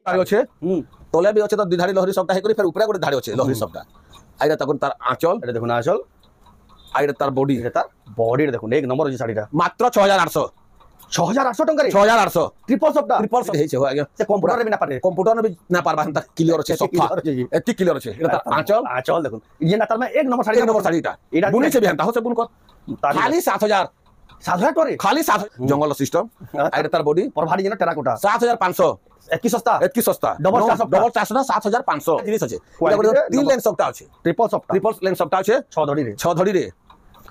ধাড়ি আছে তলে বি আছে তো দুই ধাড়ি লহরি সবটা হে করে ফের উপরে গোটে ধাড়ি আছে লহরি সবটা আইরা তখন তার আঁচল এটা দেখুন আঁচল আইরা তার বডি তার বডিটা দেখুন এক নম্বর আছে শাড়িটা মাত্র 6800 6800 টাকা রে 6800 ট্রিপল সবটা ট্রিপল সব হেছে আগে সে কম্পিউটারে বি না পারে কম্পিউটার বি না পারবা তা ক্লিয়ার আছে সফা এটি ক্লিয়ার আছে এটা তার আঁচল আঁচল দেখুন ইয়ে না তার মানে এক নম্বর শাড়ি এক নম্বর শাড়িটা এটা বুনেছে বিহান তাহলে সে বুন কর খালি 7000 7000 টাকা রে খালি 7 জঙ্গল সিস্টেম আইরা তার বডি পর ভারী যেন টেরাকোটা 7500 একই সস্তা এতকি সস্তা ডবল 400 না 7500 জিনিস আছে এটা বলে তিন লেন্স সবটা আছে ট্রিপল সবটা ট্রিপল লেন্স সবটা আছে 6 ধড়ি রে 6 ধড়ি রে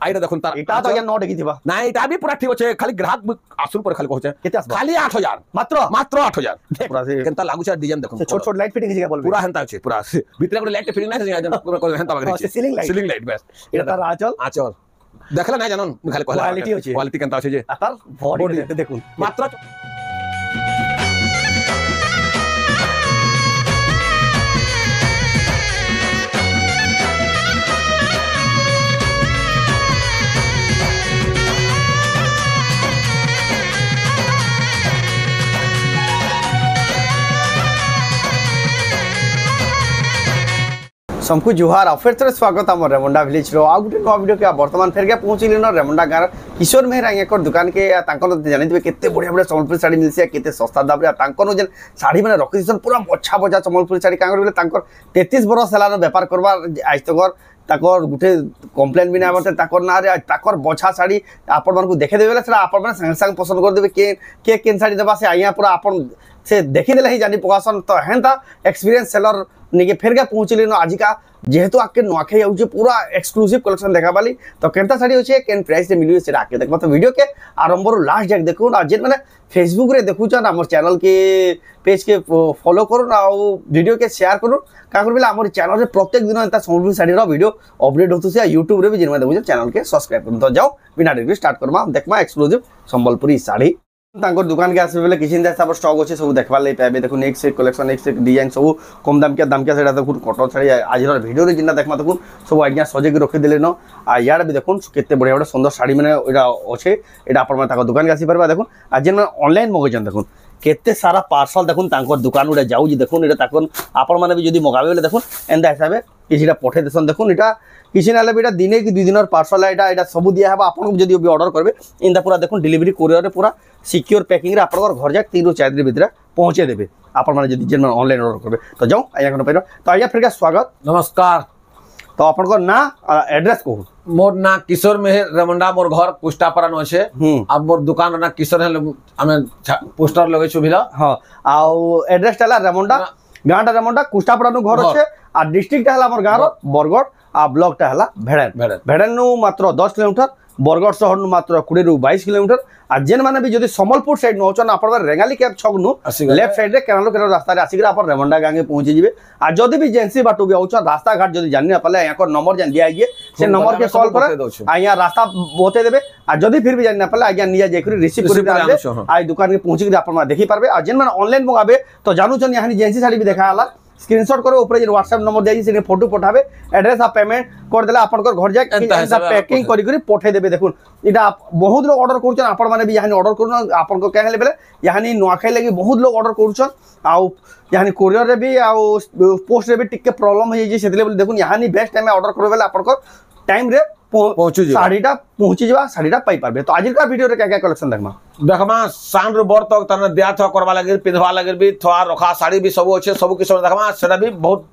আইরা দেখুন তার এটা তো ইয়া 9 দেখি দিবা না এটা বি পুরা ঠিক আছে খালি গ্রাহক আসুন পরে খালি কইছে কেতে আসবা খালি 8000 মাত্র মাত্র 8000 পুরা সে কেনতা লাগুছে ডিজাইন দেখুন ছোট ছোট লাইট ফিটিং হিসেবে বলবে পুরা হেনতা আছে পুরা ভিতরে করে লাইট ফিটিং নাই পুরা করে হেনতা বাগরে সিলিং লাইট সিলিং লাইট বাস এটা তার আঁচল আচল দেখলা না জানুন খালি কইলা কোয়ালিটি আছে কোয়ালিটি কেনতা আছে যে তার বডি দেখুন মাত্র सबको जुहार फिर थे स्वागत आम रेमुंडा विलेज रो आउ गोटे नुआ वीडियो के बर्तमान फेर के पहुँचल रेमुंडा गाँव किशोर मेहरा एक दुकान के जानी केते बढ़िया बढ़िया सम्बलपुरी साड़ी मिलसे केते सस्ता दाम रे जेन साड़ी मैंने रखी पूरा बछा बछा सम्बलपुरी साड़ी कहीं 33 बरस है बेपार करवा आज तक गोटे कम्प्लेन भी ना ना रे बछा साड़ी आपण मानक देखेदेवे आपण सागे सागे पसंद करदे के साड़ी देवा से आइया पूरा आपन से देखीदे ही जानी पकासन तो हेन्ता एक्सपीरियंस सेलर निके फेर के पहुँचली न आजिका जेहेतु आके नुआखाई आउचे पूरा एक्सक्लूसिव कलेक्शन देखा पाली तो केनता साड़ी होचे केन प्राइस रे मिलियो सेटा आके देखबा तो वीडियो के आरंभ रो लास्ट जाक देखु आ जे माने फेसबुक रे देखुछन हमर चैनल के पेज के फॉलो करू आ वीडियो के शेयर करू का करबे हमर चैनल रे प्रत्येक दिन एता सम्बलपुरी साड़ी रो वीडियो अपडेट होतु से YouTube रे भी जिनमे देखु चैनल के सब्सक्राइब करू तो जाओ बिना देरी स्टार्ट करबा देखबा एक्सक्लूसिव सम्बलपुरी साड़ी तांकर दुकान के आसे बेले किसी हिसाब स्टॉक अच्छे सब देखा पाइबे देखो एक से कलेक्शन एक से डिजाइन सब कम दाम क्या से देखो कटन शाड़ी आज भिडियो जितना देखा देखो सब आज्ञा सजेक रखीदे न यार भी देखो केते बढ़िया बढ़िया सुंदर शाड़ी मैंने अच्छे यहाँ आप दुकान के आसपार देखो आज जेन ऑनलाइन मगैन देखो केते सारा पार्सल देखो दुकान गुड़ा जाऊँ देखो ये आपण मैंने भी मगाबे बोले देखो एंता हिसाब से किसी पठे देसन देखो यहाँ किसी ना भी दिने कि 2 दिन पार्सल है सब दिया है आपको जब भी ऑर्डर करेंगे इनता पूरा देखो डिलीवरी कोरियर पूरा सिक्योर पैकिंग रे आपन घर जाए 3 ରୁ 4 दिन भीतर पहुँचे देवे आपण मैंने जब जेन ऑनलाइन ऑर्डर करेंगे तो जाओ आज्ञा पाइब तो आज्ञा फिर स्वागत नमस्कार तो आपन ना एड्रेस कहू मोर ना किशोर मेहर रेमुंडा मोर घर पुष्टापरा न छे अब मोर दुकान ना किशोर हमें पोस्टर लगे छु भिला हां आउ एड्रेस टाला रेमुंडा गाँटा रेमुंडा कुष्टापरा नु घर अच्छे आ डिस्ट्रिक्ट हला मोर गाँव बरगड़ आ ब्लॉक टा हला भेड़न भेड़न नु मात्र 10 किलोमीटर बरगड़ शहर नु मात्र 20 ରୁ 22 किलोमीटर आ जेन माने भी जदि सम्बलपुर साइड नौचन आप रेंगाली कैब छक नु लेफ्ट साइड रे केनाल केनाल रास्ता रे आसिक आप रेमुंडा गाँव पहुंची जिवे आ जदि भी जेंसी बाटो भी आउछ रास्ता घाट जदि जानि ना पाले यहाँ नंबर जान दिया आइए से नंबर के कॉल करे आ यहाँ रास्ता बते देबे आ जदि फिर भी जानि ना पाले आज्ञा निया जेकरी रिसीव करि आ दुकान के पहुंची आप देखि पारबे आ जेन माने ऑनलाइन मंगाबे तो जानू छन यहाँ जेंसी साड़ी भी देखा हला स्क्रीनशॉट करो ऊपर जो व्हाट्सएप नंबर दिया से फोटो पठाबे एड्रेस आप पेमेंट कर देला आपन घर जाए पैकिंग करी करी पठे देबे देखुन इटा बहुत लोग ऑर्डर करछन आपन माने भी यहाँ ऑर्डर करन आपन को कहले बेले यहाँ नुआखाई लगी बहुत लोग ऑर्डर करछन आ यहाँ कोरियर रे भी आ पोस्ट रे भी टिके प्रॉब्लम है जे सेतले देखुन यहाँ बेस्ट टाइम में ऑर्डर करबे आपन को टाइम रे पहुंची साड़ीटा पहुंची जावा साड़ीटा पाई पारबे तो आजिर का वीडियो रे क्या कलेक्शन देखमा साउंड रो बर तक तने दिया था करवा लागे पिंधवा लागे भी थोड़ा रखा साड़ी भी सब अच्छे सब किस देखमा सेटा भी बहुत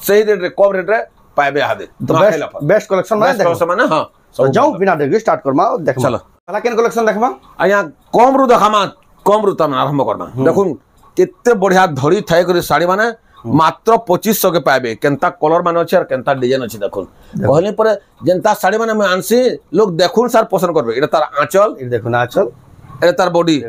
सही रेट रे कम रेट रे पाइबे हादे तो बेस्ट कलेक्शन माने हां तो जाओ बिना देरी स्टार्ट करमा देख चलो पहला केन कलेक्शन देखमा आया कम रू देखमा कम रू तने आरंभ करना देखुन केते बढ़िया धड़ी थाय करे साड़ी माने मात्र 2500 के पाइबे केनता कलर मान अच्छे और केनता डिजाइन अच्छे देखुन कहले पर जेनता साड़ी माने मैं आनसी लोग देखुन सार पसंद करबे एटा तार आंचल ए देखुन आंचल एटा तार बॉडी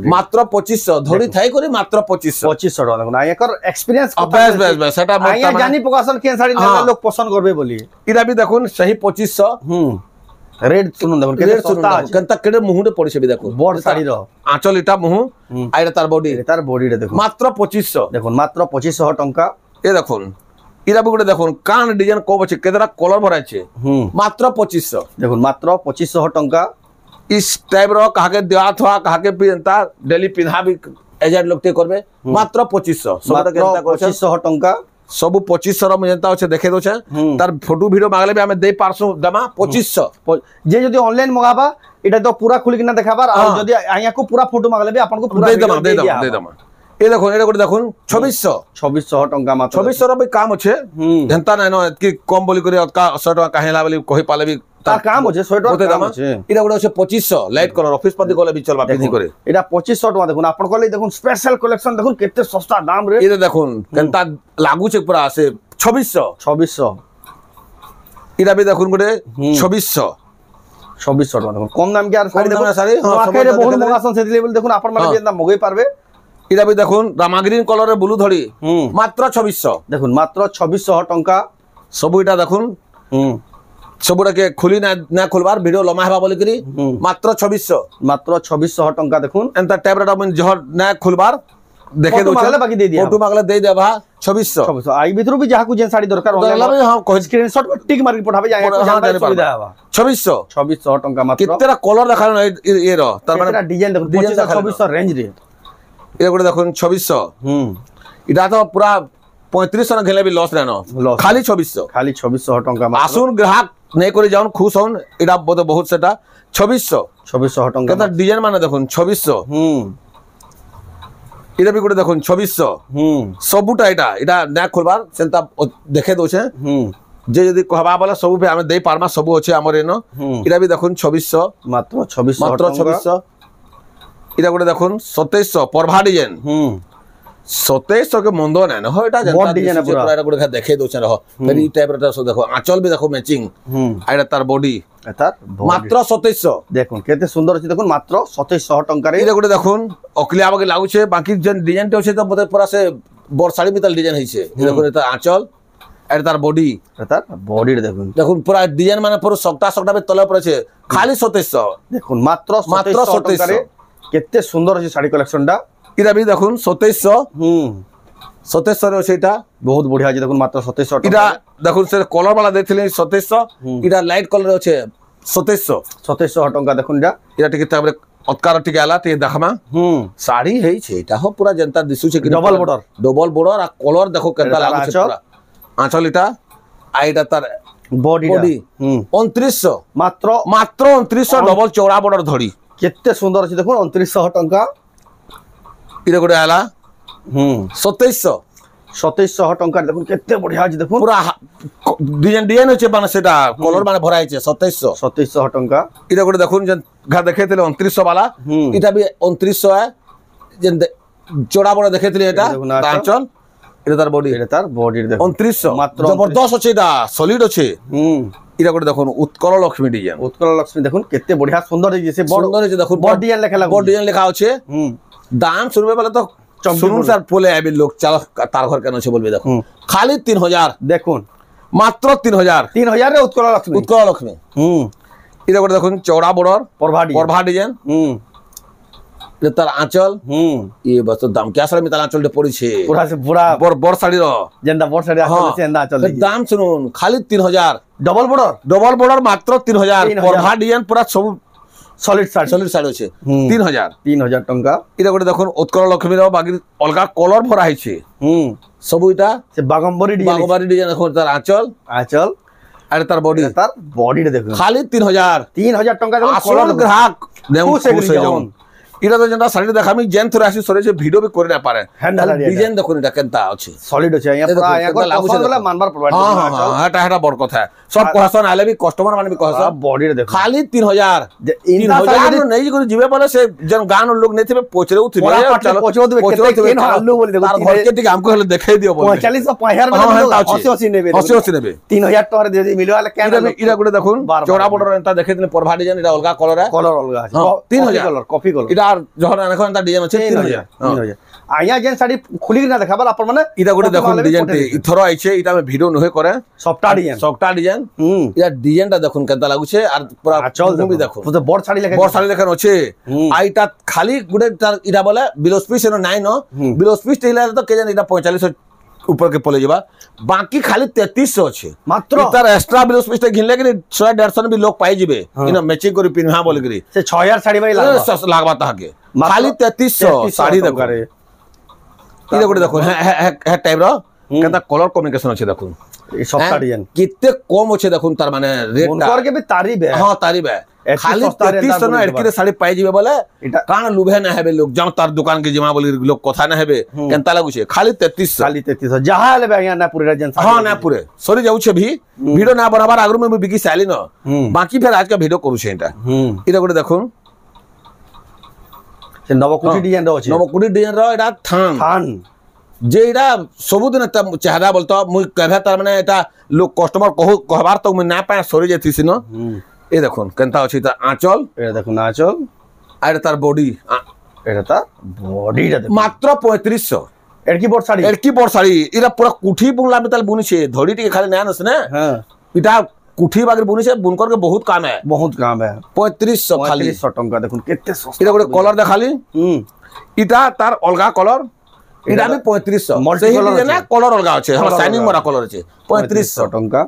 मात्र 2500 धड़ी थाई करे मात्र 2500 टका देखुन एकर एक्सपीरियंस बस बस बस सेटा आया जानी पकासन के साड़ी लोग पसंद करबे बोली इरा भी देखुन सही 2500 रेड सुनुन देखुन केते सस्ता अछि केनता केडे मुहुडे पड़िसे भी देखो बड़ साड़ी रो आंचल इटा मुहु आइरा तार बॉडी रे देखो मात्र 2500 देखुन मात्र 2500 टंका ए देखुन इरा भी गुटे देखुन कान डिजाइन को अछि केतरा कलर भरा अछि मात्र 2500 देखुन मात्र 2500 टंका इस टाइप रो कहा के दिया थवा कहा के पिनता डेली पिन्हा भी एजेंट लोग टे करबे मात्र 2500 सबटा केनता कहछ 2500 टंका सब 2500 रो जेंता होचे देखे दोछे तार फोटो वीडियो मागले भी हमें दे पारसु दमा 2500 जे जदी ऑनलाइन मंगाबा एटा तो पूरा खुल किना देखाबार आ जदी आया को पूरा फोटो मागले भी आपन को पूरा दे दमा ए देखो एटा कोड देखुन 2600 टंका मात्र 2600 रो भी काम होचे जेंता नै न कि कम बोली करे का 100 टका काहेला बोली कहि पाले भी तार काम होचे 100 टका काम होचे एटा कोड होचे 2500 लाइट कलर ऑफिस पति कोले भी चलबा पिधी करे एटा 2500 टका देखुन आपन कोले देखुन स्पेशल कलेक्शन देखुन केते सस्ता दाम रे ए देखुन केनता लागू छे पूरा से 2600 एटा भी देखुन गोटे 2600 टका देखुन कम दाम के यार साड़ी देखुन साड़ी हां आखिर बहुत मगासन से लेवल देखुन आपन माने जेतना मगई पारबे एटा भी देखुन रामाग्रीन कलर रे ब्लू धड़ी मात्र 2600 देखुन मात्र 2600 टंका सब एटा देखुन सबुड़ा के खुली ना खुलबार वीडियो लमा हेबा बोली करी मात्र 2600 टंका देखुन एंता टैबलेट अपन जहर ना खुलबार देखे दो मागले बाकी दे दिया फोटो मागले दे देबा 2600 आई भीतर भी जहा को जेन साड़ी दरकार ऑनलाइन हां कह स्क्रीनशॉट में टिक मार के पठाबे जाय को जानकारी सुविधा हवा 2600 टंका मात्र कितना कलर देखानो ए रो तार माने डिजाइन देखो 2500 रेंज रे ए गोटे देखुन 2600 इटा तो पूरा 3500 घेले भी लॉस रहनो खाली 2600 टंका मात्र आसुन ग्राहक नहीं करे जाउन खुश होन इटा बहुत सेटा 2600 टंका केता डिजाइन माने देखुन 2600 इटा भी गोटे देखुन 2600 सबुटा इटा ना खुलबार सेंता देखे दोछे जे यदि कहबा बोले सब पे हमें दे पारमा सब अछि हमर एनो इटा भी देखुन 2600 मात्र 2600 इटा गोटे देखुन 2700 परभा डिजाइन 2700 के मंदो नै न हो एटा जनता डिजाइन पूरा एटा गोटे देखे दोछे रहो फिर ई टाइप रे सब देखो आंचल भी देखो मैचिंग आइडा तार बॉडी मात्र 2700 देखुन केते सुंदर अछि देखुन मात्र 2700 टंका रे इटा गोटे देखुन अकलिया बगे लागु छे बाकी जे डिजाइन ते छै तो पूरा से बरसाड़ी मितल डिजाइन है छे देखुन एटा आंचल एटा तार बॉडी देखुन पूरा डिजाइन माने पूरा सकटा पे तले पर छे खाली 2700 देखुन मात्र 2700 टंका रे केते सुंदर अछि साड़ी कलेक्शन टा इरा भी देखुन 2700 रे सेटा बहुत बढ़िया अछि देखुन मात्र 2700 इरा देखुन से कलर वाला देथिले 2700 इरा लाइट कलर अछि 2700 टंका देखुन इरा टिके ताबरे उत्कार टिके आला ते देखमा साड़ी है छे एटा हो पूरा जनता दिसु छे कि डबल बॉर्डर आ कलर देखो केता लागु छे पूरा आंचल इटा आइटा तार बॉडी 2900 मात्र 2900 डबल चौड़ा बॉर्डर धड़ी केते सुंदर अछि देखुन 2900 टंका इरा गोटे आला 2700 टंका देखुन केते बढ़िया अछि देखुन पूरा डिजाइन होचे माने सेटा कलर माने भराइ छे 2700 टंका इरा गोटे देखुन जे घर देखेथिले 2900 वाला इटा भी 2900 है जे चौड़ा बड़ा देखेथिले एटा आंचल इटा तार बॉडी देखो 2900 मात्र जबरदस्त अछि एटा सॉलिड अछि इरा गोटे देखुन उत्कल लक्ष्मी देखुन केते बढ़िया सुंदर जैसे सुंदर छै देखुन बॉडी डिजाइन लिखा अछि दाम सुनबे वाला तो सुनुन सर पोले आबे लोग चल तार घर केनो छै बोलबे देखो खाली 3000 देखुन मात्र 3000 रे उत्कल लक्ष्मी इरा गोटे देखुन चौड़ा बॉर्डर परभा डिजाइन ये तार आंचल ये बस तो दाम क्या साड़ी में तार आंचल दे पड़ी छे पूरा से पूरा बड़ साड़ी रो जेंदा बड़ साड़ी आंचल से एंदा आंचल दाम सुनुन खाली 3000 डबल बॉर्डर मात्र 3000 परभा डिजाइन पूरा सब सॉलिड साड़ी छे 3000 टंका इरा गोटे देखुन उत्कल लक्ष्मी रो बाकी अलगा कलर भरा है छे सब इटा से बागंबरी डिजाइन देखो तार आंचल अरे तार बॉडी देखो खाली 3000 टंका देखो कलर ग्राहक नेउ से जाऊन इरा तो जनता साड़ी देखामी जेन थोरा आसी सरे जे वीडियो भी करे ना पारे डिजाइन देखो इटा केनता अछि सॉलिड अछि या पूरा या को लागु वाला मानबार प्रोवाइड हां एटा बड़ कथा है सब कहसन आले भी कस्टमर माने भी कहसन बॉडी देखो खाली 3000 नहीं कोन जीवे बोले से जन गान लोग नहीं थे पोचरे उठिले चलो पोचरे केन हल्लू बोले देखो तार घर के ठीक हमको हेले देखाई दियो बोले 45 50 नेबे 80 नेबे 3000 टका दे मिलो वाला कैन इरा गुडे देखुन चौड़ा बॉर्डर एंता देखेतले परभा डिजाइन इरा अलगा कलर है अलगा 3000 कलर कॉफी कलर इरा जहर एखन एंता डिजाइन अछि 3000 आया जेन साड़ी खुली ना देखाबा अपन माने इरा गुडे देखुन डिजाइन ते इथरो आइछे इटा में वीडियो नहे करे सॉफ्टा डिजाइन इरा डिजाइन ता देखुन केनता लागु छे आर पूरा चल भी देखुन तो बड़ साड़ी लेखन अछि आइटा खाली गुडे इरा बोले बिलोस पीस नो 9 बिलोस पीस तेला तो के जन इरा 45 ऊपर के पले जबा बाकी खाली 3300 अछि मात्र तार एक्स्ट्रा बिलोस पीस घिनले कि 100 150 भी लोग पाई जिबे इना मैचिंग करी पिनहा बोल करी से 6000 साड़ी भाई लागबा ता के खाली 3300 साड़ी देखो इधर गोटे देखो है टाइप रो केनता कलर कम्युनिकेशन अछि देखो ए सस्ता डिजाइन कितने कम अच्छे देखो तार माने रेट उनकर के भी तारीफ है हां तारीफ है खाली 33 नो एडकी रे साड़ी पाई जिवे बोले कान लुभे ना हेबे लोग जाओ तार दुकान के जिमा बोली लोग कथा ना हेबे केनता लागु छे खाली 33 खाली 33 जहां लेबे यहाँ ना पूरे जन हां ना पूरे सरी जाउ छे भी वीडियो ना बनाबार आगु में बिकी साली न बाकी फिर आज का वीडियो करू छे एटा इधर गोटे देखो से नवकुटी डिजाइन रो छे नवकुटी डिजाइन रो एटा थान जे एटा सबुदिन चेहरा बोलतो मु कहबे तार माने एटा लोग कस्टमर कहबार तो मैं ना पाए सरी जेथिस न ए देखो केनता अछि त आंचल ए देखो आंचल आर तार बॉडी एटा ता बॉडी रे मात्र 3500 एडकी बोर्ड साड़ी इरा पूरा कुठी बुनला में ताल बुनी छे धड़ी टिके खाली ना नस ने हां इटा कुठी बागर बुनी छे बुनकर के बहुत काम है 3500 खाली 3500 टंका देखो केते सस्ता इरा गोटे कलर देखाली इटा तार अलगा कलर इटा भी 3500 सही ना कलर अलगा अछि हम शाइनिंग वाला कलर अछि 3500 टंका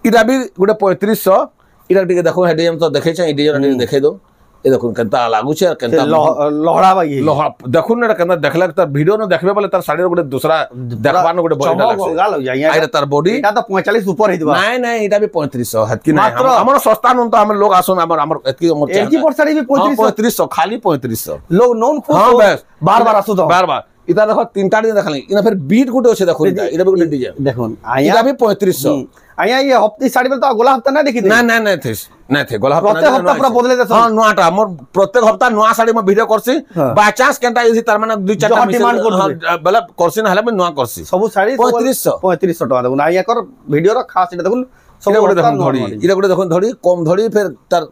इटा भी गोटे 3500 इरा टिके देखो हेडियम तो देखे छै डिजाइन देखे दो ए देखो केनता लागु छे केनता लहड़ा भाई लहड़ा देखो ना केनता देखला तार वीडियो न देखबे बोले तार साड़ी रे गोटे दूसरा देखबार न गोटे बॉडी लागसे आइरे तार बॉडी एटा तो 45 ऊपर ही दिबा नहीं एटा भी 3500 हत कि नहीं हमर सस्ता न तो हम लोग आसन हमर एतकी हमर एडकी बोर्ड साड़ी भी 3500 खाली 3500 लोग नोन खुद हां बस बार-बार आसु तो बार-बार इता देखो तीनटा दिन देखली इना फिर बीट गुटे अछि देखो इटा भी गुटे डिजाइन देखो इटा भी 3500 आया ये हफ्ते साड़ी में तो गोला हफ्ता ना देखि ना ना ना थे ना थे गोला हफ्ता प्रत्येक हफ्ता पूरा बदले दे हां नोआटा मोर प्रत्येक हफ्ता नोआ साड़ी में वीडियो करसी बाय चांस केनता यदि तार माने दुई चारटा डिमांड कर बला करसी ना हला में नोआ करसी सब साड़ी 3500 टका देखो आया कर वीडियो रो खास एटा देखो सब गोटे देखो धड़ी इरा गोटे देखो धड़ी कम धड़ी फिर तार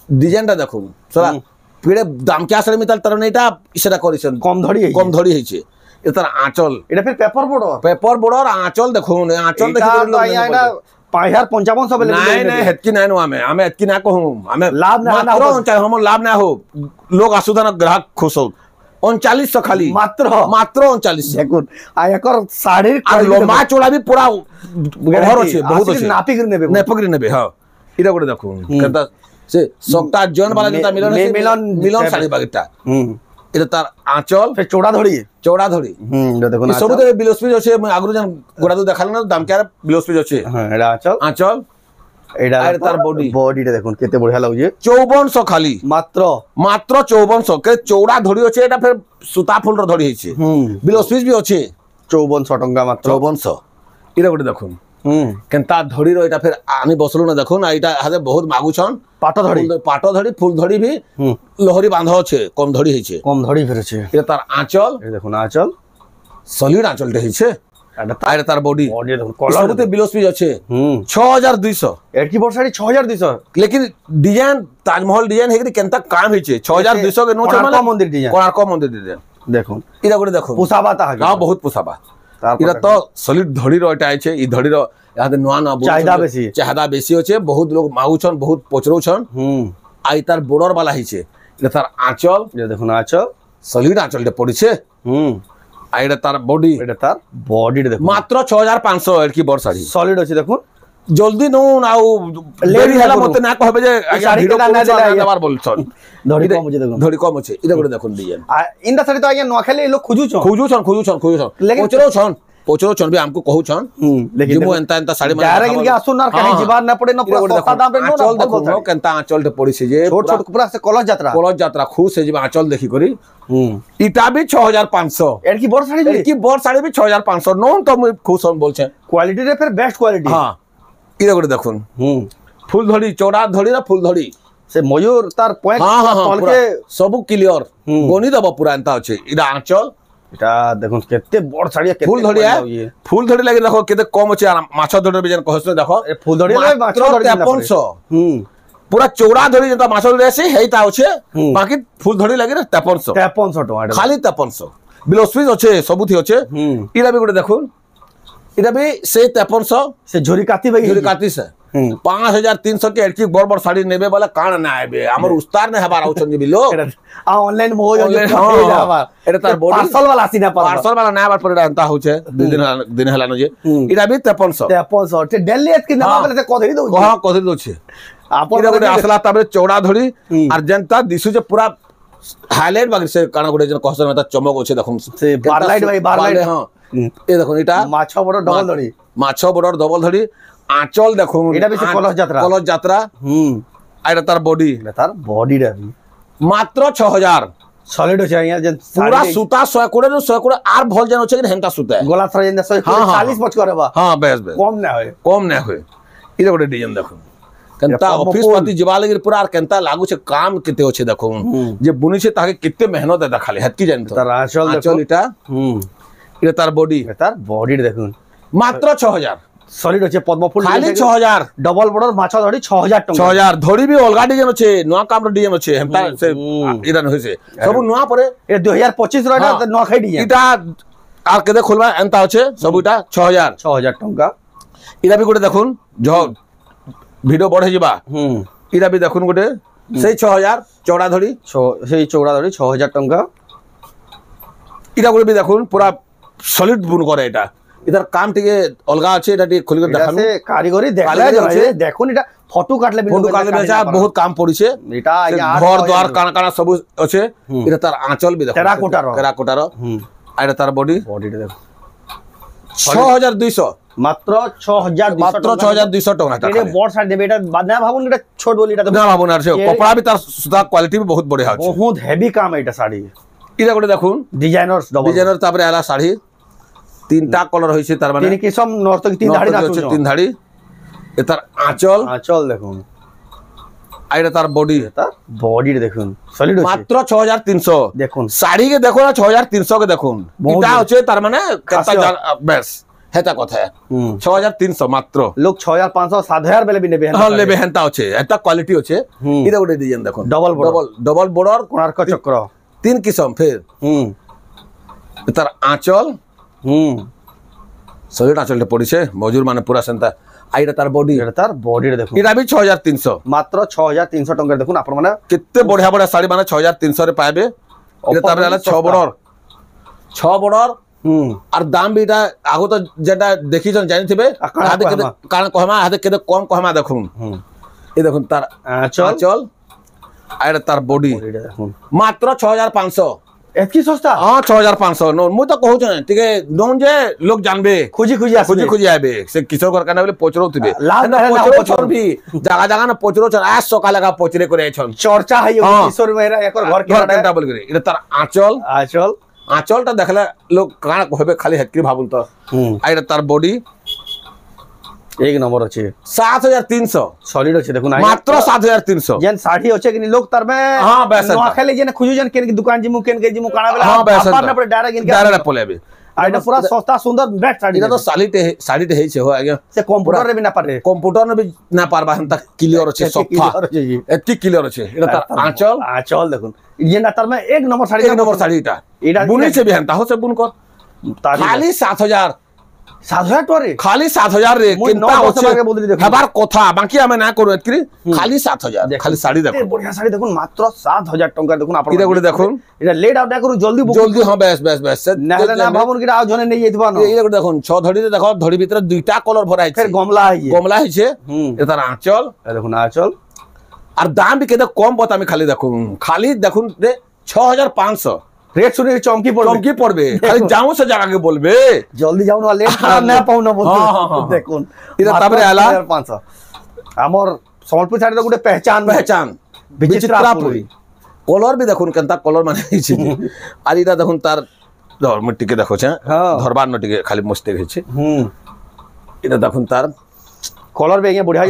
डिजाइन ता देखो सला पीड़े दाम क्या साड़ी में तार नेटा इसेटा करिसन कम धड़ी है ये तार आंचल एटा फिर पेपर बोर्ड और आंचल देखो आंचल देखि तो आया ना 5055 नहीं नहीं हेतकी नहीं नो हमें हेतकी ना कहूं हमें लाभ ना हो हम लाभ ना हो लोग आसुदान ग्राहक खुश हो 3900 खाली मात्र 3900 देखो आया कर साड़ी लंबा चौड़ा भी पूरा घर अछि बहुत अछि नापी कर नेबे हां इरा गोटे देखो केनता से सकता जन वाला जता मिलन साड़ी बागटा इरा तार आंचल फिर चौड़ा धड़ी देखो सब तो बिलोस पीस अछि मैं आगु जन गोड़ा तो देखाल ना दाम क्या बिलोस पीस अछि हां एडा आंचल एडा तार बॉडी रे देखो केते बढ़िया लागु 5400 खाली मात्र 5400 के चौड़ा धड़ी अछि एटा फिर सुता फुल रो धड़ी अछि बिलोस पीस भी अछि 5400 टंका मात्र 5400 इरा गोटे देखो केनता धड़ी रो एटा फिर आनी बसलु ना देखो ना एटा हाते बहुत मागु छन पाटो धड़ी फुल धड़ी भी लहरी बांध छे कम धड़ी है छे कम धड़ी फिर छे ये तार आंचल ये देखो ना आंचल सॉलिड आंचल है छे आरे तार बॉडी देखो कलर सबते बिलोस पीस अछि 6200 एडकी बोर्ड साड़ी 6200 लेकिन डिजाइन ताजमहल डिजाइन है कि केनता काम है छे 6200 के नो कोणार्क मंदिर डिजाइन देखो इरा गोटे देखो पुसाबा ता हां बहुत पुसाबा इरा तो सॉलिड धड़ी रो एटा छै ई धड़ी रो याते नुआ ना चाहदा बेसी होचे बहुत लोग मागुछन बहुत पोचरोछन आई तार बॉर्डर वाला ही छे इरा तार आंचल ये देखो ना आंचल सॉलिड आंचल दे पड़ी छे आइडा तार बॉडी देखो मात्र 6500 एडकी बोर साड़ी सॉलिड अछि देखो जल्दी नो आउ लेडी हला मते ना कहबे जे साड़ी के ना देला बार बोलछन धड़ी कम अछि इरा गोटे देखो डिजाइन इंदा साड़ी तो आगे न खेले लोग खोजुछन पोचरो छन भी हमको कहू छन लेकिन मु एंता साड़ी में डायरेक्ट इनके आसुन ना कहीं जीवार ना पड़े ना पूरा सस्ता दाम रे नो आंचल देखो केनता आंचल ते पड़ी से जे छोट पूरा से कलश यात्रा खुश है जे आंचल देखि करी इटा भी 6500 एडकी बोर साड़ी भी 6500 नो तो मु खुश हम बोल छे क्वालिटी रे फिर बेस्ट क्वालिटी हां इरा गोटे देखुन फुल धड़ी चौड़ा धड़ी ना फुल धड़ी से मयूर तार पॉइंट तल के सब क्लियर गोनी दबो पूरा एंता अछि इरा आंचल इटा देखो केते बड़ साड़ी केते फुल धड़ी लागि देखो केते कम अछि माछ धड़ी बेजन कहस देखो फुल धड़ी ले माछ धड़ी 5300 पूरा चौड़ा धड़ी जता माछ धड़ी आसी हेता अछि बाकी फुल धड़ी लागि 5300 टका खाली 5300 बिलोस्पीस अछि सबुथि अछि इरा भी गोटे देखो इरा भी से 5300 से झोरी काती से 5300 के एडकी बड़ बड़ साड़ी नेबे वाला कान ना आबे हमर उस्तार ने हबार आउछन जे बिलो आ ऑनलाइन मोह एटा तार बॉडी पार्सल वाला ना बार परेडा अंता होचे दिन हला न जे इरा भी 5300 ते दिल्ली एत के नवा वाला से कधरी दउ कधरी दउ छे आपन इरा गोटे असला ताबे चौड़ा धड़ी और जनता दिसु जे पूरा হাইলাইট বাকি সে কানা গুড়ে যেন কষ্ট না চমক আছে দেখুন সে বারলাইট ভাই বারলাইট হ্যাঁ এই দেখুন এটা মাছ বড় ডবল ধরি মাছ বড় ডবল ধরি আঁচল দেখুন এটা বেশি কলস যাত্রা আর এটা তার বডি তার বডিটা মাত্র 6000 সলিড আছে আইয়া যে পুরা সুতা 100 করে আর ভল যেন আছে হেনতা সুতা গলা থরা যেন 40 পচ করে বা হ্যাঁ বেশ বেশ কম না হয় এটা গোটে ডিজাইন দেখুন কেনতা অফিস পাতি ଯିବା লাগি পুরা আর কেনতা লাগুছে কাম কেতে আছে দেখুন যে বুনিছে তাকে কেতে মেহনত এটা খালি হেতকি জানি তো তার আঁচল এটা তার বডি দেখুন মাত্র 6000 সলিড আছে পদ্ম ফুল খালি 6000 ডবল বড় মাছ ধরি 6000 টাকা 6000 ধরি বি অলগা ডিজাইন আছে নয়া কামর ডিজাইন আছে হেমতা সে ইরান হইছে সব নয়া পরে এ 2025 র এটা নয়া খাই ডিজাইন এটা আর কেতে খুলবা এনতা আছে সবটা 6000 টাকা ইরা বি গোটে দেখুন ভিডিও বড় হয়ে যাবা ইরা বি দেখুন গোটে সেই 6000 চৌড়া ধরি সেই চৌড়া ধরি 6000 টাকা ইরা গোটে বি দেখুন পুরা সলিড বুন করে এটা এটার কাম টিকে অলগা আছে এটা টিকে খুলি করে দেখানো কারিগরি দেখুন এটা ফটো কাটলে বহুত কাম পড়িছে এটা ঘর দ্বার কানা কানা সব আছে এটা তার আঁচল বি দেখুন টেরাকোটার আর এটা তার বডিটা দেখুন 6200 মাত্র 6200 টাকা এটা বড় সাইজ দেবে এটা না ভাবুন এটা ছোট বলি এটা না ভাবুন আর কপড়া বি তার সুতা কোয়ালিটি বি বহুত বড়িয়া আছে বহুত হেভি কাম এটা শাড়ি এটা গোটে দেখুন ডিজাইনার তারপরে এলা শাড়ি তিনটা কালার হইছে তার মানে তিন কিসম নর্তকি তিন ধাড়ি আছে তিন ধাড়ি এটার আঁচল দেখুন আর এটা তার বডি দেখুন সলিড আছে মাত্র 6300 দেখুন শাড়ি কে দেখো না 6300 কে দেখুন এটা হচ্ছে তার মানে কত বেশ হেতা কথা 6300 মাত্র লোক 6500 7000 বেলে বি নেবে হ্যাঁ নেবে হেতা আছে এটা কোয়ালিটি আছে এটা গোটে ডিজাইন দেখুন ডবল বর্ডার কোণার্ক চক্র তিন কিসম ফের তার আঁচল সলিড আঁচলটা পড়িছে মজুর মানে পুরা সেন্তা আইটা তার বডিটা দেখুন এটা বি 6300 মাত্র 6300 টাকা দেখুন আপন মানে কেতে বড়িয়া বড়িয়া শাড়ি মানে 6300 রে পাইবে এটা তারপরে হলো 6 বর্ডর আর দাম বি এটা আগো তো যেটা দেখিছেন জানিথিবে হাতে কেতে কারণ কহমা হাতে কেতে কম কহমা দেখুন এই দেখুন তার আঁচল আর তার বডিটা দেখুন মাত্র 6500 এতকি সস্তা হ্যাঁ 6500 নো মু তো কହୁছ টিকে দন যে লোক জানবে খুঁজি আইবে সে কিশোর ঘর কানা বলে পচরউতিবে পচরবি জায়গা জায়গা না পচরছ আজ সকালে গা পচরে করে আইছন চর্চা হই কিশোর মেরা একর ঘর কেটা বল করে এটা তার আঁচলটা দেখলে লোক কানা কইবে খালি হেতকি ভাবুন তো আর এটা তার বডি এক নম্বর আছে 7300 সলিড আছে দেখুন মাত্র 7300 যেন শাড়ি আছে কি লোক তার মে हां बेस नो खाले जेन खुजु जेन केन की दुकान जिमु केन के जिमु काना बेला हां बेस पार ना पड़े डायरेक्ट पलेबे আর এটা পুরা সস্তা সুন্দর বেস্ট শাড়ি এটা তো শাড়িতে হেইছে हो आगे সে কম্পিউটার রে বি না পারে কম্পিউটার নে বি না পারবা হেনতা ক্লিয়ার আছে সফা এতি ক্লিয়ার আছে এটা তার আঁচল দেখুন যেন তার মে এক নম্বর শাড়ি এটা বুনিছে বি হেনতা হসে বুন কর খালি 7000 টরে খালি 7000 রে কিনতা হচ্ছে খাবার কথা বাকি আমি না করব এতকি খালি 7000 খালি শাড়ি দেখুন বড়িয়া শাড়ি দেখুন মাত্র 7000 টাকা দেখুন আপন এটা গুলো দেখুন এটা লেট আউট না করুন জলদি হ্যাঁ বেশ না হলে না ভাবুন কি আও জনে নেই যাইতবা না এই দেখুন 6 ধড়িতে দেখো ধড়ি ভিতরে দুইটা কালার ভরা আছে ফের গমলা হইছে এটা তার আঁচল দেখুন আঁচল আর দাম বি কেতে কম বত আমি খালি দেখুন রে 6500 রেট শুনে চমকি পড়বে খালি যাও সে জায়গাকে বলবে জলদি যাও না লেট না পাও না বলতে দেখুন এটা তারপরে আলা 500 আমর সম্বলপুর শাড়ির গোটে পেহচান বিচিত্রাপুরি কলর বি দেখুন কেনতা কলর মানে হইছে আর এটা দেখুন তার ধর্ম টিকে দেখোছে ধরবার নটিকে খালি মস্তে হইছে এটা দেখুন তার কলর বেগে বড়িয়া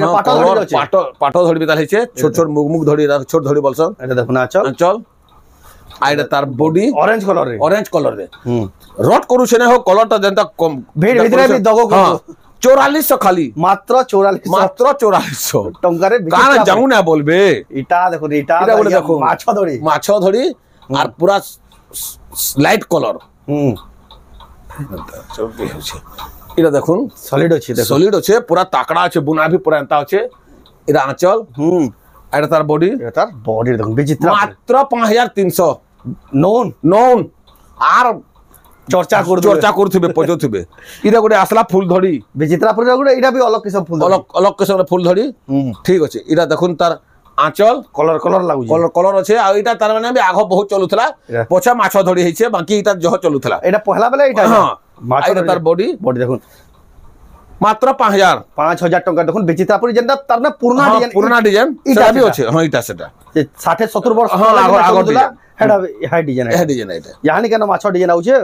পাটো ধড়ি বি তার হইছে ছোট ছোট মুখ ধড়ি ছোট ধড়ি বলছন এটা দেখুন আঁচল আর এটা তার বডি অরেঞ্জ কালার রে রট করুছে না হোক কলরটা যেনটা কম ভিড় ভিতরে বি দগো 4400 খালি মাত্র 4400 টঙ্কারে কান যাও না বলবে এটা দেখুন এটা দেখুন মাছ ধরি আর পুরা লাইট কলর এটা দেখুন সলিড আছে পুরা তাকড়া আছে বুনা ভি পুরা এন্তা আছে এটা আঁচল এটা তার বডি দেখুন বিচিত্র মাত্র 5300 নন আর চর্চা করুথিবে পচুথিবে এটা গোটে আসলা ফুল ধড়ি বিচিত্রাপুর গোটে এটা বি অলগ কিসম ফুল কিসম ফুল ধড়ি ঠিক আছে এটা দেখুন তার आंचल कलर कलर लागुची कलर कलर अच्छे आ इटा तार माने आग बहुत चलुथला पछा माछ धड़ी हेछे बाकी इटा जह चलुथला एटा पहला बेला एटा हां माछ तार बॉडी बॉडी देखुन मात्र 5000 टका देखुन बेचिता पड़ी जेंदा तारना पुराना डिजाइन सेटा भी अच्छे हां इटा सेटा 60 70 वर्ष हां आगो हेडा हाई डिजाइन है डिजाइन एटा यानी केन माछ डिजाइन आउचे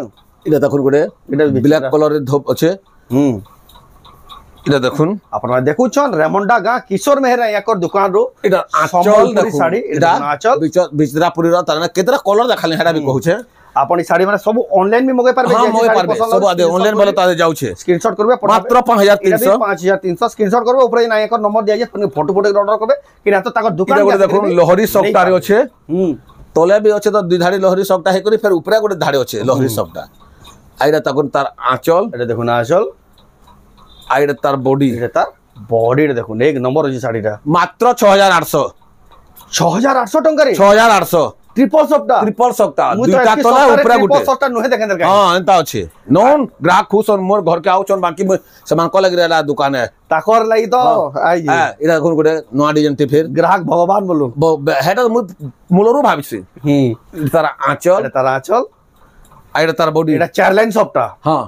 इटा देखुन गोटे इटा ब्लैक कलर धोप अच्छे इटा देखुन आपन देखु छन रेमंडा गा किशोर मेहरा याकर दुकान रो इटा आंचल देखु साड़ी इटा आंचल बिचरापुरी रो तारना केतरा कलर देखाले हेडा भी कहूछे आपन ई साड़ी माने सब ऑनलाइन भी मगे पारबे हां मगे पारबे सब आदे ऑनलाइन बोले तादे जाउछे स्क्रीनशॉट करबे मात्र 5300 5300 स्क्रीनशॉट करबे ऊपर ना याकर नंबर दिया जे फोटो ऑर्डर करबे कि ना तो ताकर दुकान इटा गोटे देखुन लोहरी सफ्टा रे अच्छे तले भी अच्छे तो दुई धाड़ी लोहरी सफ्टा हे करी फिर ऊपर गोटे धाड़ी अच्छे लोहरी सफ्टा आइरा ताकुन तार आंचल एटा देखुन आंचल आइरा तार बॉडी रे देखुन एक नंबर अछि साड़ीटा मात्र 6800 6800 टंका रे 6800 ट्रिपल सफ्टा दुईटा तला ऊपर गुटे ट्रिपल सफ्टा नुहे देखें दरकार हां एंता अछि नोन ग्राहक खुश और मोर घर के आउछन बाकी समान को लग रहला दुकान है ताकर लागि तो आई जे हां इरा कोन गुटे नवा डिजाइन थे फिर ग्राहक भगवान बोलो हेटा मूलरू भाबिसी तार आंचल आइरा तार बॉडी एटा चार लाइन सफ्टा हां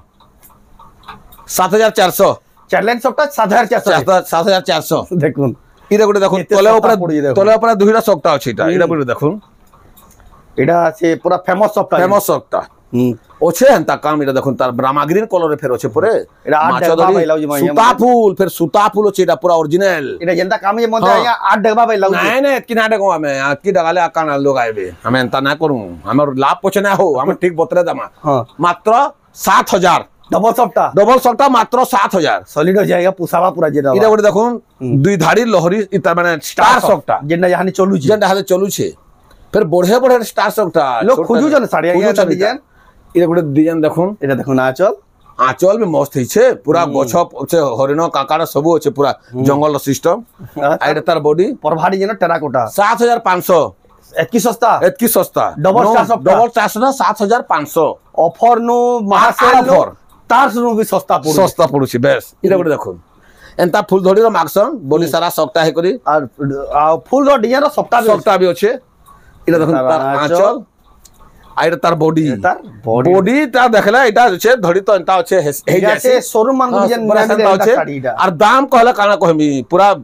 7400 चार लाइन सफ्टा 7400 देखुन इरा गुटे देखुन तले ऊपर दुईटा सफ्टा अछि इटा इरा गुटे देखुन एटा से पूरा फेमस सफ्टा ओछे हंता काम इटा देखुन तार ब्राह्मा ग्रीन कलर रे फेर ओछे पुरे एटा आठ डब्बा बैलाउ जे सुता फूल फिर सुता फूल ओछे इटा पूरा ओरिजिनल एटा जेंता काम जे मते या 8 डब्बा बैलाउ नहीं नहीं किना डगवा में की डगाले आकाना लोग आइबे हमें एंता ना करू हमर लाभ पोछे ना हो हम ठीक बतरे दमा मात्र 7000 डबल सफ्टा मात्र 7000 सॉलिड हो जाएगा पुसावा पूरा जेना इटा गोटे देखुन दुई धाड़ी लोहरी इता माने स्टार सफ्टा जेना यानी चलू छी जेना हाले चलू छे फिर बढ़े बढ़े स्टार सफ्टा लोग खोजू जन साड़ी या डिजाइन इटा गोटे डिजाइन देखुन एटा देखुन आंचल भी मस्त हिछे पूरा गछ छै हरिण काकाड़ा सब छै पूरा जंगल सिस्टम आइटा तार बॉडी परभाडी जेना टेराकोटा 7500 एतकी सस्ता डबल स्टार ना 7500 ऑफर नो महासेल ऑफर तार नो भी सस्ता पडुछि बेस इटा गोटे देखुन एंता फूल धड़ी रो मागसन बोली सारा सफ्टा हे करी और फूल रो डिजाइन रो सफ्टा भी अछि इटा देखुन तार आंचल आइटा तार बॉडी ता देखला इटा छै धड़ी तो एंता अछि हे जैसे शोरूम मान डिजाइन और दाम कहला काना कहमी पूरा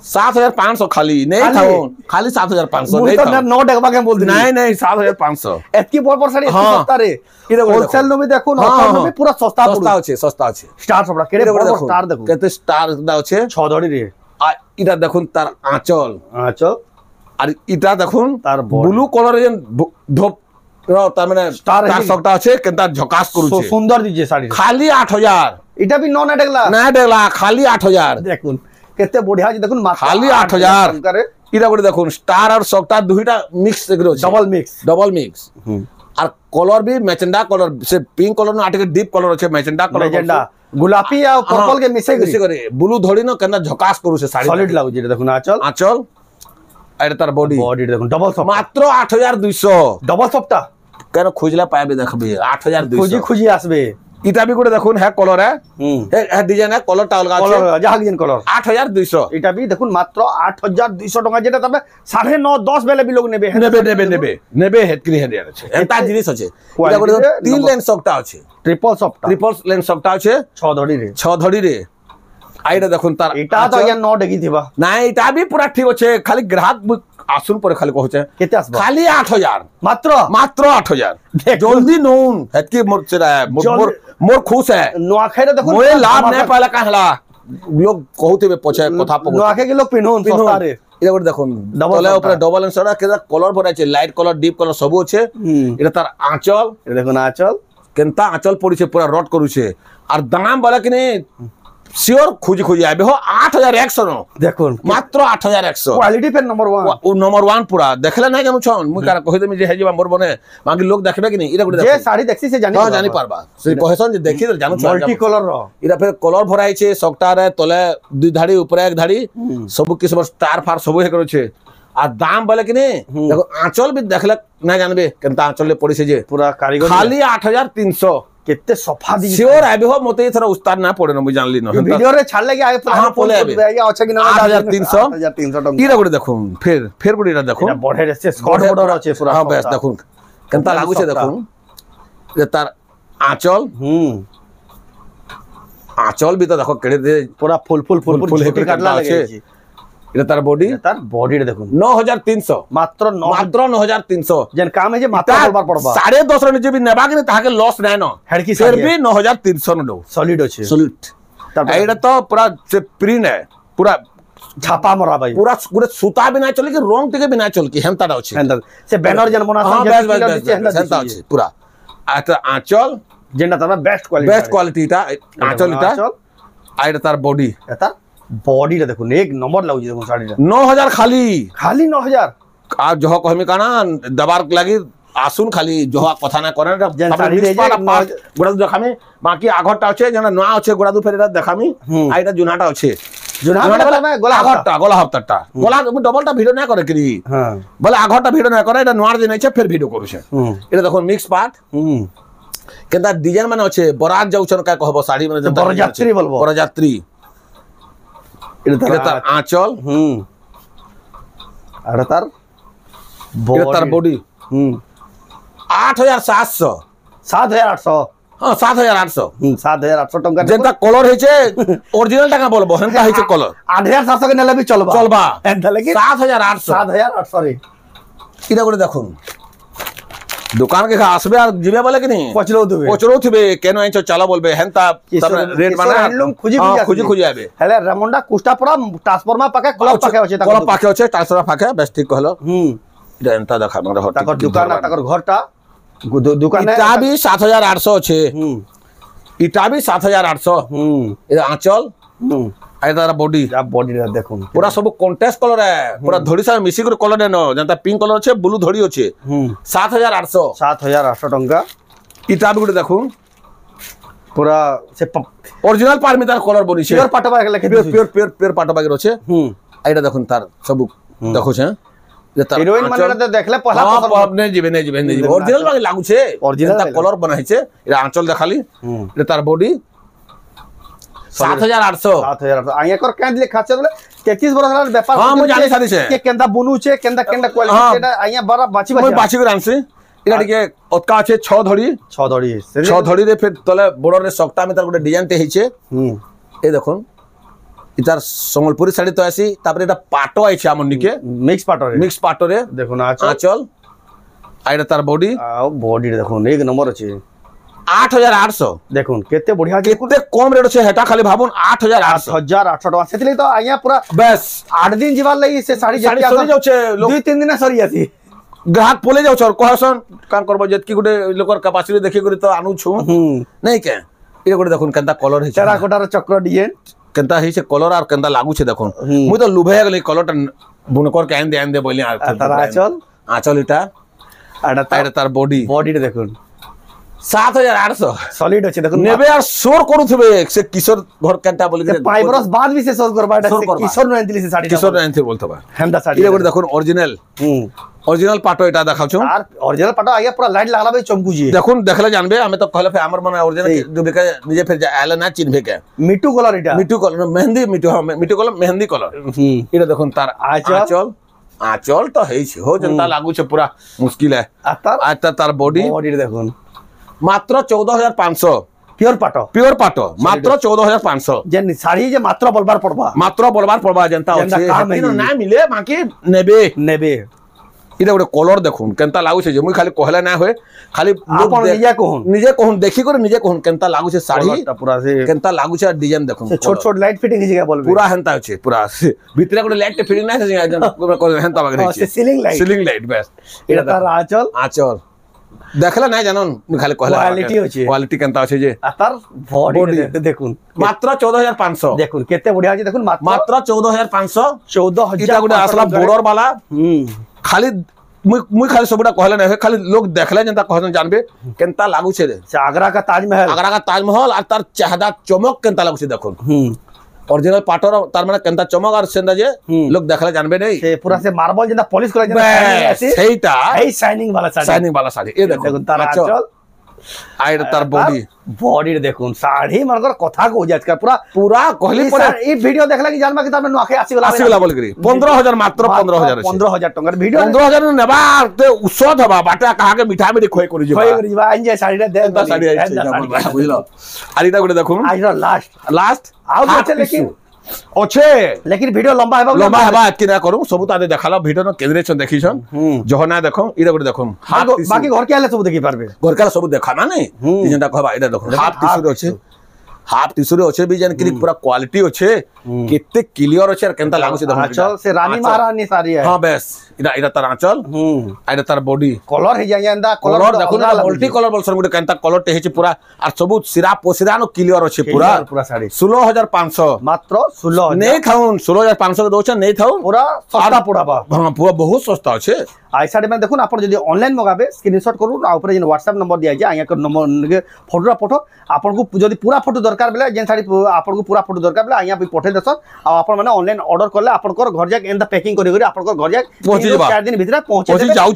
7500 खाली नहीं था खाली 7500 नहीं था 9 डगबा के बोल दी नहीं 7500 एतकी बड़ साड़ी सस्ता रे होलसेल नो भी देखो ऑफर नो भी पूरा सस्ता अछि स्टार सफ्टा केरे बड़ स्टार देखो केते स्टार दा अछि 6 धड़ी रे आ इटा देखुन तार आंचल और इटा देखुन तार ब्लू कलर जे धोप रो ता माने स्टार सफ्टा अछि केता झकास करू छै सुंदर दीजे साड़ी खाली 8000 इटा भी नॉन डेगला खाली 8000 देखुन केते बढ़िया देखुन खाली 8000 इटा गोटे देखुन स्टार और सफ्टा दुईटा मिक्स एकरो डबल मिक्स और कलर भी मैचेंडा कलर से पिंक कलर न आटे डीप कलर छै मैचेंडा कलर मैचेंडा गुलाबी आ पर्पल के मिक्स करे ब्लू धड़ी न केना झकास करू से साड़ी सॉलिड लागु जे देखुन आंचल आइटा तार बॉडी देखुन डबल सफ्टा मात्र 8200 डबल सफ्टा केन खोजला पाबे देखबे 8200 खोजी आसबे इटा भी गोटे देखुन है कलर है डिजाइन है कलर टा अलगा कलर जहा डिजाइन कलर 8200 इटा भी देखुन मात्र 8200 टका जेटा तबे 9:30 10 बेले भी लोग नेबे हेतकरी हे दिया छै एता जिनिस छै इटा गोटे 3 लेन सफ्टा छै ट्रिपल लेन सफ्टा छै 6 धड़ी रे आइडा देखुन तार इटा तो या 9 डगी थिबा नाही इटा भी पूरा ठीक छै खाली ग्राहक आसुन पर खाली कहू केते आसबा खाली 8000 मात्र 8000 जल्दी नोन हेतकी मोर चरा मोर खुश है नोआखे रे देखो मोए लाभ नै पाला कहला लोग कहूते पछे कथा प नोआखे के लोग पिनहुन सस्ता रे इटा गोटे देखुन तले ऊपर डबल एंसरा के कलर भरा छै लाइट कलर डीप कलर सब छै इटा तार आंचल देखुन आंचल केनता आंचल पड़ी छै पूरा रट करू छै और दाम वाला कि नहीं श्योर खोजी आबे हो 8100 नो देखुन मात्र 8100 क्वालिटी पे नंबर 1 ओ नंबर 1 पूरा देखले नै जानू छन मु कारा कहि देमी जे हे जेबा मोर बने बाकी लोग देखबे कि नहीं इरा गुडे जे साड़ी देखसी से जानि हां जानि पारबा से कहसन जे देखि त जानू छन मल्टी कलर रो इरा फिर कलर भराई छै सकटा रे तले दुई धाड़ी ऊपर एक धाड़ी सब किस्म स्टार फार सब हे करो छै आ दाम बोले कि नहीं देखो आंचल भी देखले नै जानबे केनता आंचल ले पड़ी छै जे पूरा कारीगर खाली 8300 केते सफा दी श्योर आबे हो मते थरा उस्ताद ना पड़े न मु जानली न वीडियो रे छाड़ लगे आगे हाँ, पोले आबे। अच्छा कि ना 8300 8300 टका इरा गुडे देखो फिर गुडे इरा देखो এটা বড়ে রে স্কট বর্ডর আছে পুরা हां बेस देखो केनता लागु छे देखो ये तार आंचल आंचल भी तो देखो केड़े दे পুরা ফুল ঝুটি কাটলা আছে লাগে এটা তার বডি তার বডিটা দেখুন 9300 মাত্র মাত্র 9300 যেন কাম হই যে মাত্র বলবার পড়বা 10.5 রে যে নেবা कि তাকে লস নাই ন হেডকি फिर भी 9300 নো সলিড আছে सॉलिड তারপর এটা তো পুরা से प्रिंट है पूरा ছাপা মরা ভাই पूरा पूरे सूता बिना चले कि रंग टिके बिना चल की हेमताडा अछि সে ব্যানার যেন বনা हां बेस हेमता अछि पूरा आता आंचल যেটা তার বেস্ট কোয়ালিটি बेस्ट क्वालिटी टा आंचल इटा आइडा तार बॉडी এটা বডিটা দেখুন এক নম্বর লাগুছে দেখুন শাড়িটা 9000 খালি খালি 9000 आ जह कहमी काना दबार लागि आसुन खाली जह कथा ना करे जेन साड़ी दे जाए, गोड़ा देखामी बाकी आघरटा আছে যেন নয়া আছে গোড়া দু ফেরিটা দেখামি আইটা জুনাটা আছে জুনাটা মানে গোলা আঘরটা গোলা হপ্তাটা গোলা ডবলটা ভিডিও না করে কি হ্যাঁ বলে আঘরটা ভিডিও না করে এটা নোয়ার দিন আছে ফের ভিডিও করুছে এটা দেখুন মিক্স পার্ট কেনতা ডিজাইন মানে আছে বরাত যাউছন কা কহব শাড়ি মানে বরযাত্রী বলবো বরযাত্রী এটা তার আঁচল আর তার এটা তার বডি 8700 7800 হ্যাঁ 7800 7800 টাকা যেটা কলর হইছে অরিজিনাল টাকা বলবো হেনটা হইছে কলর 8700 কে নেলে বি চলবা চলবা এন্ড লাগে 7800 7800 রে এটা করে দেখুন দোকান কে আসবে আর জিবে বলে কি নি পচলো থিবে কেন আইছো চালা বলবে হেনতা রেট মানে হ্যান্ডলুম খুঁজি আবে হেলে রেমন্ডা কুস্টা পড়া ট্রান্সফর্মার পাকে কলপ পাকে আছে কলপ পাকে আছে ট্রান্সফর্মার পাকে বেশ ঠিক কহলো এটা এন্তা দেখা মানে হট তাকর দোকান তাকর ঘরটা দোকানে ইটা भी 7800 আছে ইটা भी 7800 এটা আঁচল এটা তার বডি বডিটা দেখুন पूरा सब कॉन्ट्रास्ट कलर है पूरा धड़ी सारा मिसी कर कलर न जनता पिंक कलर আছে ব্লু ধড়ি আছে 7800 7800 টাকা ইটা भी গুলো দেখুন পুরা সে অরিজিনাল পারমি তার কলর বনিছে পিওর পাটবা লেখে পিওর পাটবা আছে এটা দেখুন তার সব দেখো আছে যে তার হিরোইন মানে দেখলে পহলা পছন্দ নেই জিবে অরিজিনাল বাকি লাগুছে অরিজিনাল কলর বানাইছে এটা আঁচল দেখালি এটা তার বডি 7800 আইয়া কর কেন লেখা বলে 33 বছরের ব্যাপার हां মু জানি সাদিছে কে কেনটা বনুছে কেনটা কোয়ালিটি এটা আইয়া বড় বাছি বাছি করে আনছি এটা টিকে অতকা আছে 6 ধড়ি 6 ধড়ি রে ফির তলে বড় রে সকটা আমি তার ଗୋଟେ ডিজাইন তে হিছে এই দেখুন ইতার সম্বলপুরি শাড়ি তো আসি তারপরে এটা পাটো আইছে আমন নিকে মিক্স পাটরে দেখুন আঁচল আর এটা তার বডি বডি দেখুন এক নম্বর আছে 8800 দেখুন কেতে বঢ়িয়া কেতে কম রেট আছে হেটা খালি ভাবুন 8800 টাকা সেতলি তো আইয়া পুরা বেশ 8 দিন জিবার লাগি সে শাড়ি সরি যাচ্ছে 2-3 দিন সরি আসি গ্রাহক পলে যাচ্ছে আর কহসন কাম করব যেতকি গুটে লোকর ক্যাপাসিটি দেখি করে তো আনু छु নাই কে এটা করে দেখুন কেনতা কলর হইছে টেরাকোটার চক্র ডিজাইন কেনতা হইছে কলর আর কেনতা লাগুছে দেখুন মুই তো লুভাই গলি কলরটা বুনকর কে আন দে বলি আর তার আঁচল এটা এটা তার বডিটা দেখুন 7800 সলিড আছে দেখুন নেবে আর সোর করুথবে সে কিশোর ঘর কেনটা বলি 5 বরস বাদ भी से सोर करबा এটা কিশোর নয় দিলি সে শাড়ি কিশোর নয় দিলি বলতবা হেমদা শাড়ি এটা করে দেখুন অরিজিনাল অরিজিনাল পাটো এটা দেখাছো আর অরিজিনাল পাটো আইয়া পুরা লাইট লাগলাবে চমকুজি দেখুন দেখলে জানবে আমি তো কহলে আমার মানে অরিজিনাল দুবেকে নিজে ফির আলে না চিনবে কে মিটু কালার এটা মিটু কালার মিটু কালার মেহেন্দি কালার এটা দেখুন তার আঁচল তো হইছে হো জনতা লাগুছে পুরা মুশকিল है আর তার বডি দেখুন মাত্র 14500 পিওর পাটো মাত্র 14500 যেন শাড়ি যে মাত্র বলবার পড়বা জনতা আছে না মিলে বাকি নেবে এটা ଗୋଟେ কলর দেখুন কেনতা লাগুছে যে মুই খালি কহলে না হয় খালি আপন নিজে কোন দেখি করে নিজে কোন কেনতা লাগুছে শাড়ি পুরা কেনতা লাগুছে আর ডিজাইন দেখুন ছোট ছোট লাইট ফিটিং হিসে বলবে পুরা হেনতা আছে পুরা ভিতরে কোন লাইট ফিটিং নাই আছে হেনতা বাগে আছে সিলিং লাইট বেশ এটা তার আঁচল দেখলা নাই জানুন খালি কহলা কোয়ালিটি কেনতা আছে যে তার বডি দেখুন মাত্র 14500 দেখুন কেতে বঢ়িয়া আছে দেখুন মাত্র 14500 14000 এটা গুডে আসলা বর্ডর वाला খালি মুই খালি সবটা কহলে না খালি লোক দেখলে যেটা কহন জানবে কেনতা লাগুছে রে আগ্রা কা তাজমহল আর তার চাহদা চমক কেনতা লাগুছে দেখুন অরিজিনাল পাটর তার মানে কেনতা চমক আর সেন্দা যে লোক দেখলে জানবে নাই সে পুরা সে মার্বেল যেটা পলিশ করে সেইটা এই শাইনিং वाला শাড়ি এই দেখুন তার আঁচল आइड तार बॉडी बॉडी देखुन साड़ी मनकर कथा को जात पूरा पूरा कहली पर ई वीडियो देखला कि जानबा कि तार नुआखे आसीगला बोल करी 15000 मात्र 15000 15000 टंका वीडियो 15000 नेबा ते उसद हबा बाटा कहा के मिठा मिठी खोय करी खोय करी बा अंजे साड़ी दे साड़ी आई बुझलो आरिता गुटे देखुन आज लास्ट आउ अच्छे लेकिन अच्छे लेकिन वीडियो लंबा है कि ना करू सब तादे देखाला वीडियो न केंद्रे छ देखिछन जहना देखो इदा गुटे देखो बाकी घर के आले सब देखि पारबे घर का सब देखा ना नहीं जेंटा कहबा इदा देखो हाफ टिश्यू अच्छे हाफ टिश्यू अच्छे भी जन कि पूरा क्वालिटी अच्छे केते क्लियर अच्छे और केनता लागु से देखो आंचल से रानी महारानी साड़ी है हां बस इदा इदा तार आंचल इदा तार बॉडी कलर हे जाय अंदा कलर देखो ना मल्टी कलर बोलसन गुटे केनता कलर टे हेची पूरा और सब सिरा पोसिरा न क्लियर अच्छे पूरा साड़ी 16500 मात्र 16 नहीं थाउन 16500 के दोछ नहीं थाउन पूरा सस्ता पड़ाबा हां पूरा बहुत सस्ता अच्छे आई साड़ी में देखो आपण जदी ऑनलाइन मंगाबे स्क्रीनशॉट करू आ ऊपर जे व्हाट्सएप नंबर दिया जाय आया कर नंबर फोटो फोटो आपण को जदी पूरा फोटो दरकार बेले जे साड़ी आपण को पूरा फोटो दरकार बेले आया पे पठे देसन आ आपण माने ऑनलाइन ऑर्डर करले आपण को घर जाक एंदा पैकिंग करी करी आपण को घर जाक पहुंची जाबा 4 दिन भीतर पहुंचे जाउ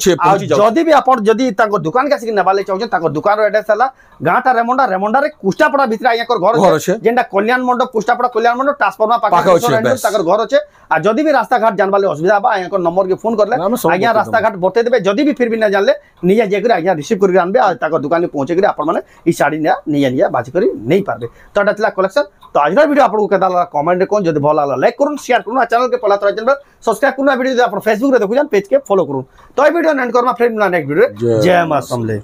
जदी भी आपण जदी ताको दुकान का सिक नबाले चाहछन ताको दुकान रो एड्रेस हला गांटा रेमोंडा रे कुष्टापड़ा भीतर आया कर घर छै जेंडा कल्याण मंडप कुष्टापड़ा कल्याण मंडप ट्रांसफार्मर पाके ताकर घर अछि आ जदी भी रास्ता घाट जानबाले असुविधा बा आया कर नंबर के फोन करले आया रास्ता घाट बते देबे जदी भी फिर भी ना जानले निया जेकर आया रिसीव करी आनबे आ ताकर दुकान में पहुंचे करी आपण माने ई साड़ी निया बाजी करी नहीं पारबे तो डटला कलेक्शन तो आज वीडियो आपको केदा ला कमेंट रे कोन जदी भल लागला लाइक करूँ शेयर करूँ चैनल के पहला तरह चैनल सब्सक्राइब करूँ वीडियो आप फेसबुक रे देखु जान पेज के फॉलो करूँ तो video and Karma friend next video जय मां समले।